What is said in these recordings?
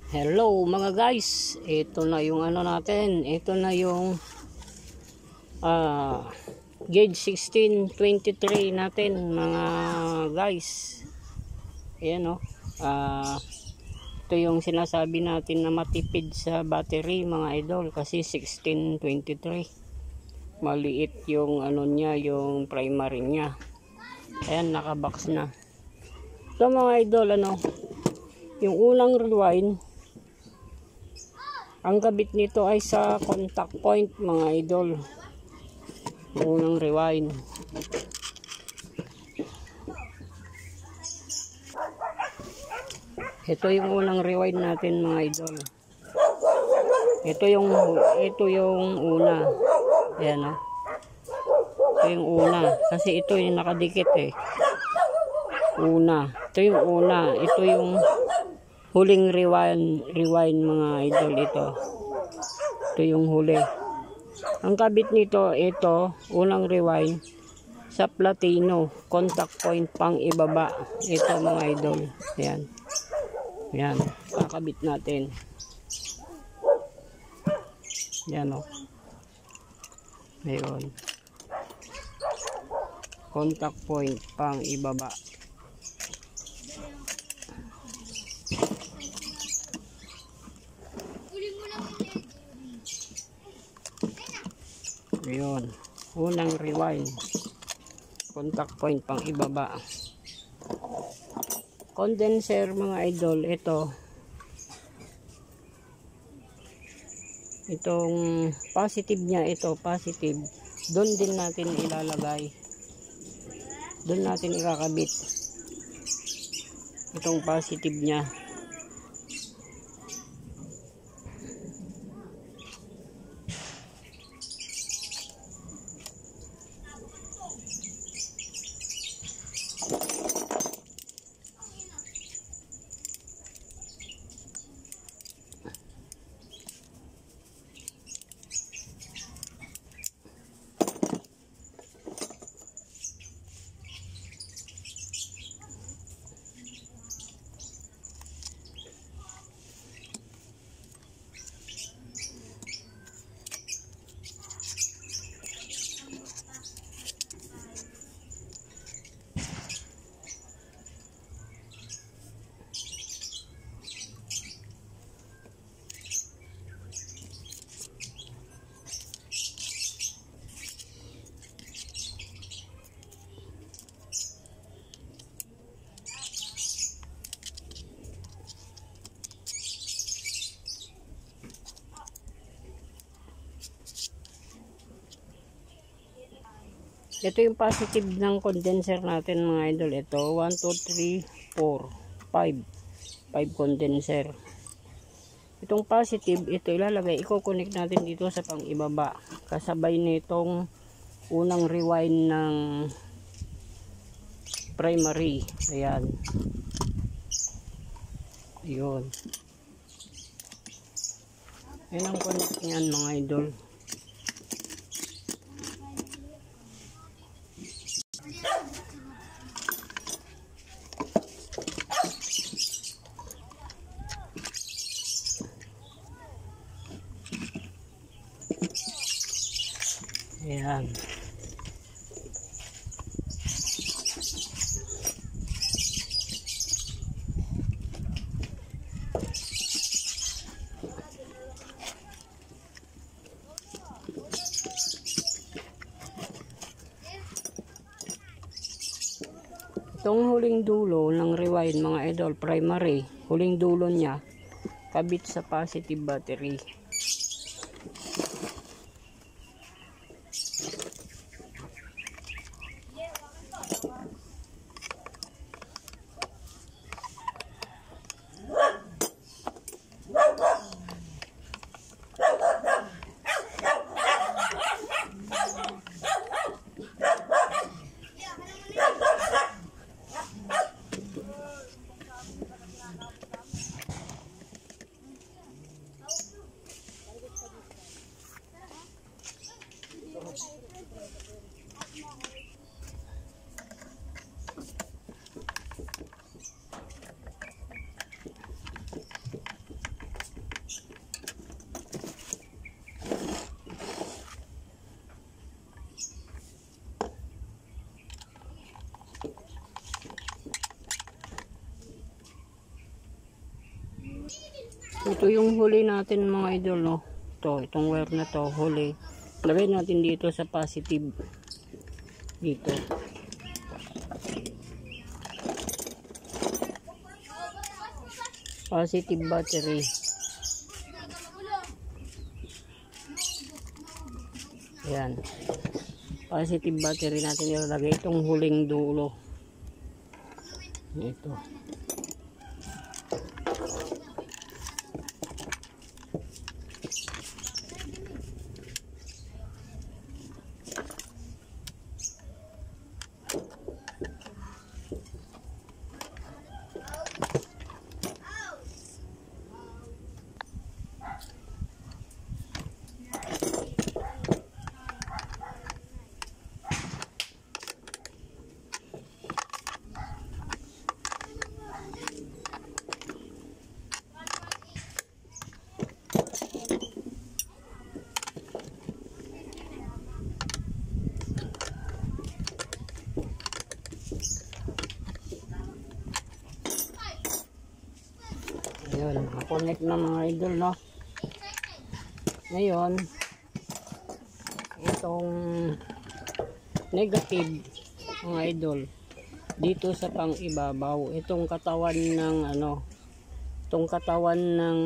Hello mga guys, ito na yung ano natin, ito na yung gauge 1623 natin mga guys. Ayan o, ito yung sinasabi natin na matipid sa battery mga idol, kasi 1623 maliit yung ano niya, yung primary niya. Ayan, nakabox na. So mga idol, ano, yung unang rewind, ang kabit nito ay sa contact point mga idol. Unang rewind. Ito yung unang rewind natin mga idol. Ito yung una. Ayan o. Ito yung una. Kasi ito yung nakadikit eh. Una. Ito yung una. Ito yung huling rewind mga idol ito. Ito yung huli. Ang kabit nito, ito, unang rewind sa platino, contact point pang ibaba. Ito mga idol. Ayan. Ayan. Kakabit natin. Ayan o. Ayan. Contact point pang ibaba. Ayun, unang rewind, contact point pang ibaba. Condenser mga idol, itong positive niya, ito positive, doon din natin ilalagay, doon natin ikakabit itong positive niya. Ito yung positive ng condenser natin mga idol. Ito 1, 2, 3, 4, 5 condenser. Itong positive, ito ilalagay, i-connect natin dito sa pang ibaba, kasabay nitong unang rewind ng primary. Ayan. Yun. Yan ang connect niyan mga idol. Ayan. Itong huling dulo ng rewind mga idol, primary, huling dulo niya, kabit sa positive battery. Ito yung huli natin mga idol, no? Itong wire na to, huli. Lagay natin dito sa positive. Dito. Positive battery. Ayan. Positive battery natin ilalagay itong huling dulo. Ito. Ayun, connect na mga idol, no? Ngayon, itong negative mga idol dito sa pang ibabaw, itong katawan ng ano, itong katawan ng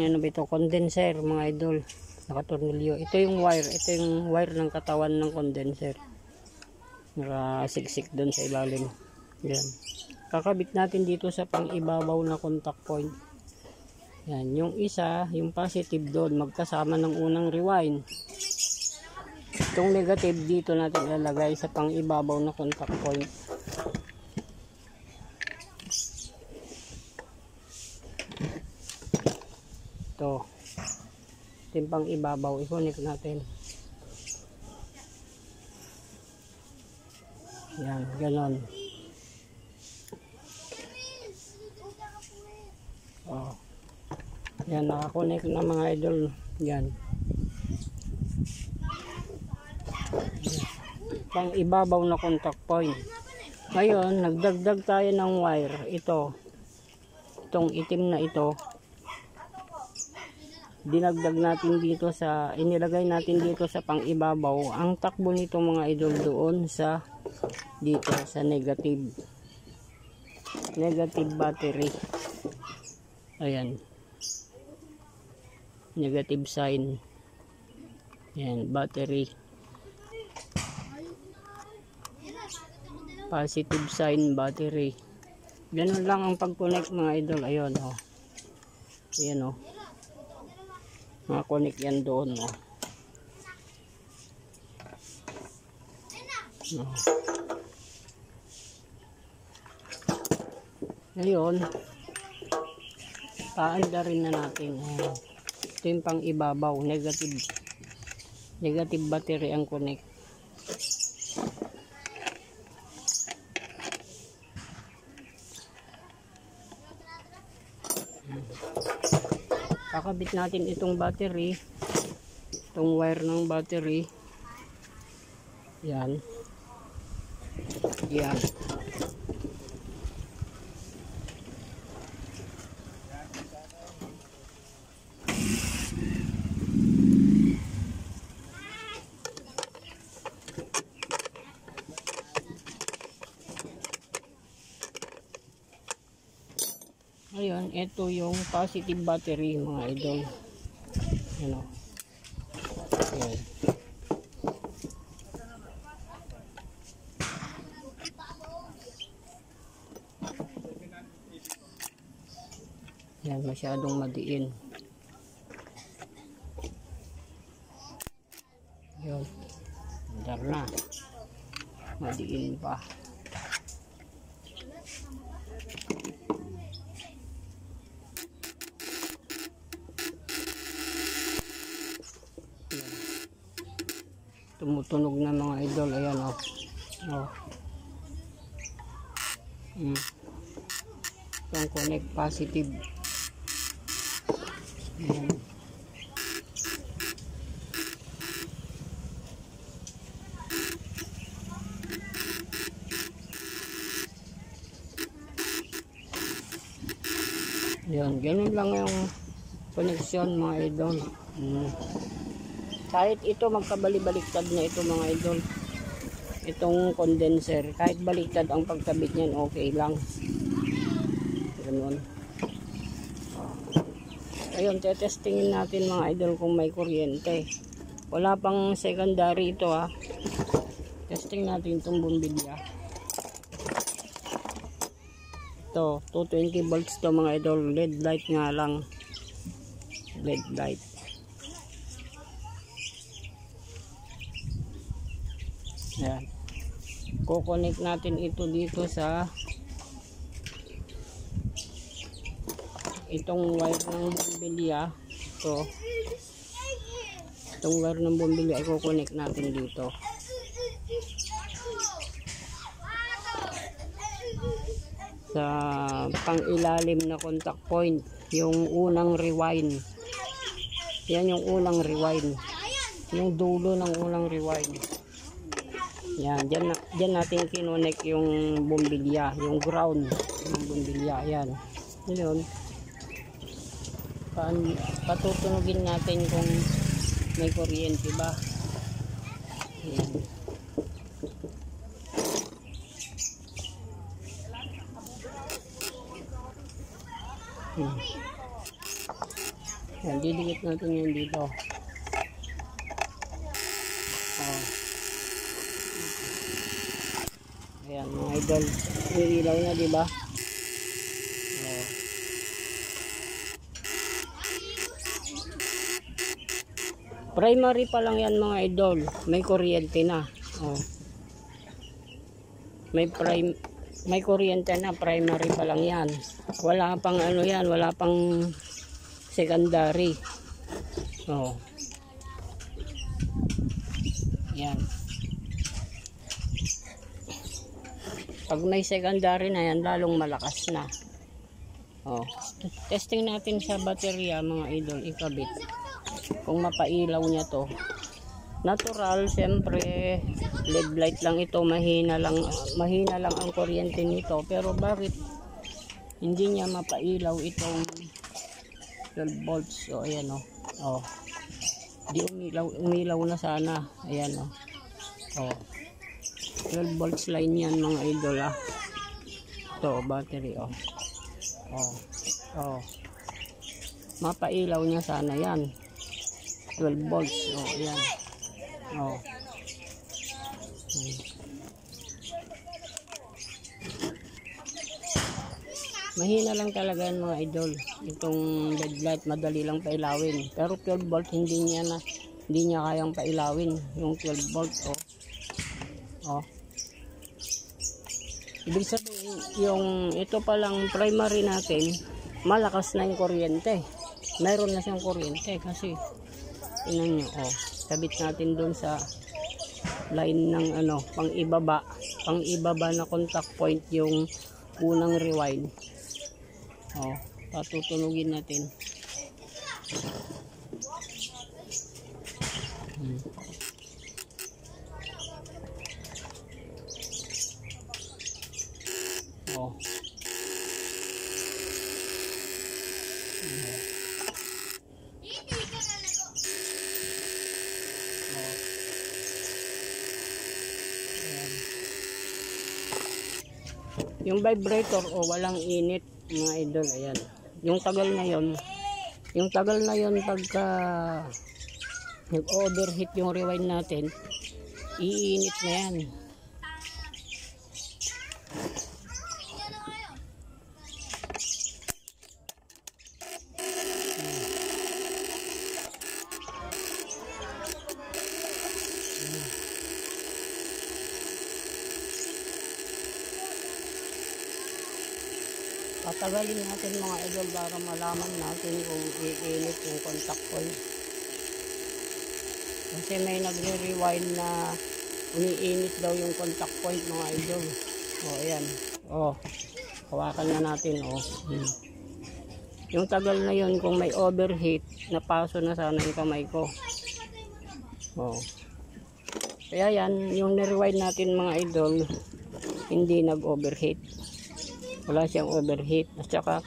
ano ba ito, condenser mga idol, nakatornilyo. Ito yung wire ng katawan ng condenser, nakasiksik doon sa ilalim. Yan, kakabit natin dito sa pang ibabaw na contact point. Yan, yung isa, yung positive doon, magkasama ng unang rewind. Itong negative dito natin ilalagay sa pang ibabaw na contact point. Ito yung pang ibabaw, i-connect natin. Yan, ganon. Oh. Yan, nakakonect na mga idol. Yan. Pang ibabaw na contact point. Ngayon, nagdagdag tayo ng wire. Itong itim na ito. Dinagdag natin dito inilagay natin dito sa pang ibabaw. Ang takbo nito mga idol doon dito sa negative battery. Ayan. Negative sign. Yan, battery. Positive sign, battery. Ganun lang ang pag-connect mga idol. Ayun, oh. Ayan, oh. Maka-connect yan doon, oh. Oh. Ngayon, paanda rin na natin. Ito yung pang ibabaw, negative battery ang connect. Kakabit natin itong battery, itong wire ng battery. Yan. Yan. Ayun, ito yung positive battery mga idol. Ano? Ayan. Yan, masyadong madiin. Yun. Dar na. Madiin pa. Tumutunog na mga idol. Ayan, oh. Oh. Itong connect positive. Ayan. Yan, ganun lang yung connection mga idol. Kahit ito magkabali-baliktad na ito mga idol. Itong condenser, kahit baliktad ang pagkabit niyan, okay lang. Ganun. Ayun, tetestingin natin mga idol kung may kuryente. Wala pang secondary ito ha. Testing natin itong bumbilya. Ito, 220 volts to mga idol. LED light nga lang. LED light. Ayan. Kukonek natin ito dito sa itong wire ng bumbilya. Itong wire ng bumbilya ay kukonek natin dito. Sa pang-ilalim na contact point, yung unang rewind. Yan yung unang rewind. Yung dulo ng unang rewind. Yan, dyan natin kinonek yung bumbilya, yung ground ng bumbilya. Yan. Yun. Patutunugin natin kung may kuryente ba. Yan. Yan, didikit natin yan dito. Ayan mga idol, ilaw na diba? Primary pa lang yan mga idol, may kuryente na. May kuryente na, primary pa lang yan. Wala pang ano yan, wala pang secondary. Yan. Pag may secondary na yan, lalong malakas na. Testing natin sa baterya mga idol, ikabit. Kung mapailaw niya to. Natural, siyempre, LED light lang ito, mahina lang ang kuryente nito. Pero bakit hindi niya mapailaw itong 12 volts? Ayan di umilaw na sana. Ayan 12 volts line yan mga idol ito battery mapailaw niya sana yan 12 volts ayan mahina lang talaga yan mga idol. Itong LED light madali lang pailawin, pero 12 volts hindi niya kayang pailawin yung 12 volts ibig sabihin yung ito palang primary natin malakas na yung kuryente, mayroon na siyang kuryente kasi tingnan nyo sabit natin dun sa line ng pang ibaba na contact point yung unang rewind. Patutunugin natin. Yung vibrator walang init mga idol. Ayan. Yung tagal na yon pagka nag-overheat yung rewind natin, iinit na yan. Patagalin natin mga idol para malaman natin kung iinit yung contact point. Kasi may nagre-rewind na umiinit daw yung contact point mga idol. Ayan. Hawakan na natin. Yung tagal na yun, kung may overheat, napaso na sana yung kamay ko. Kaya yan, yung ni-rewind natin mga idol, hindi nag-overheat. Wala siyang overheat. At saka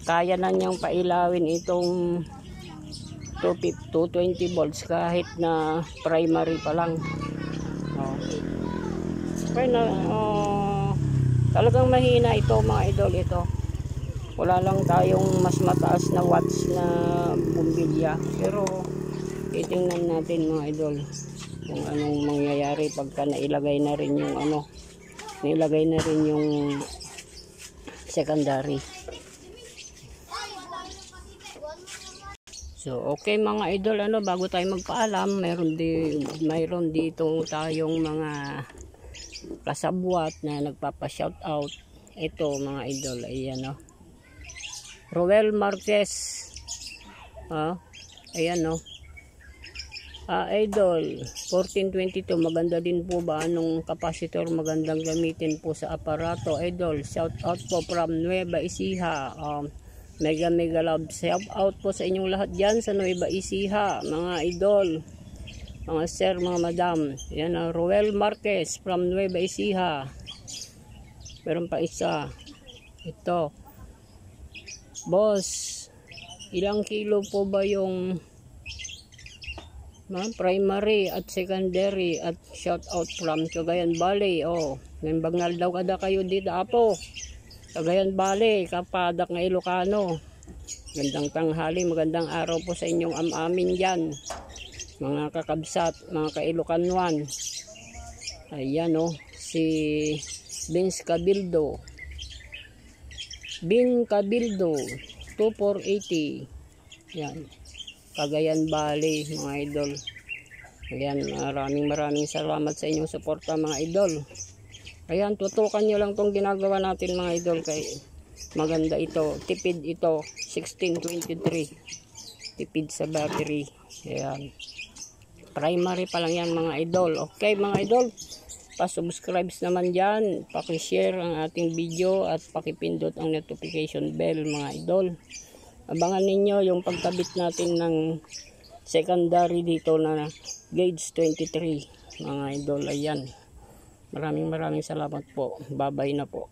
kaya na niyang pailawin itong 220 volts kahit na primary pa lang. Okay na, talagang mahina ito mga idol. Ito wala lang tayong mas mataas na watts na bumbilya, pero titingnan natin mga idol kung anong mangyayari pagka nailagay na rin yung secondary. So okay mga idol, bago tayo magpaalam, mayroon dito tayong mga kasabwat na nagpapa-shoutout. Ito mga idol, ayan Roel Marquez. Ayan idol, 1422, maganda din po ba anong capacitor magandang gamitin po sa aparato idol? Shoutout po from Nueva Ecija. Mega love, shout out po sa inyong lahat dyan sa Nueva Ecija mga idol, mga sir, mga madam. Yan Roel Marquez from Nueva Ecija. Meron pa isa, ito, boss, ilang kilo po ba yung primary at secondary? At shout out from Cagayan Valley. May bagnal daw kada kayo dito apo, Cagayan Valley, kapadak ng Ilocano. Gandang tanghali, magandang araw po sa inyong amin dyan, mga kakabsat, mga ka-Ilocanuan. Ayan si Bin Cabildo 2480. Yan, Cagayan Valley mga idol. Ayan, maraming salamat sa inyong suporta mga idol. Ayan, tutukan nyo lang tong ginagawa natin mga idol, kay maganda ito, tipid ito, 1623, tipid sa battery. Ayan, primary pa lang yan mga idol. Okay mga idol, pa-subscribe naman dyan, paki-share ang ating video at pakipindot ang notification bell mga idol. Abangan ninyo yung pagkabit natin ng secondary dito na gauge 23 mga idol. Ayan, maraming salamat po. Bye-bye na po.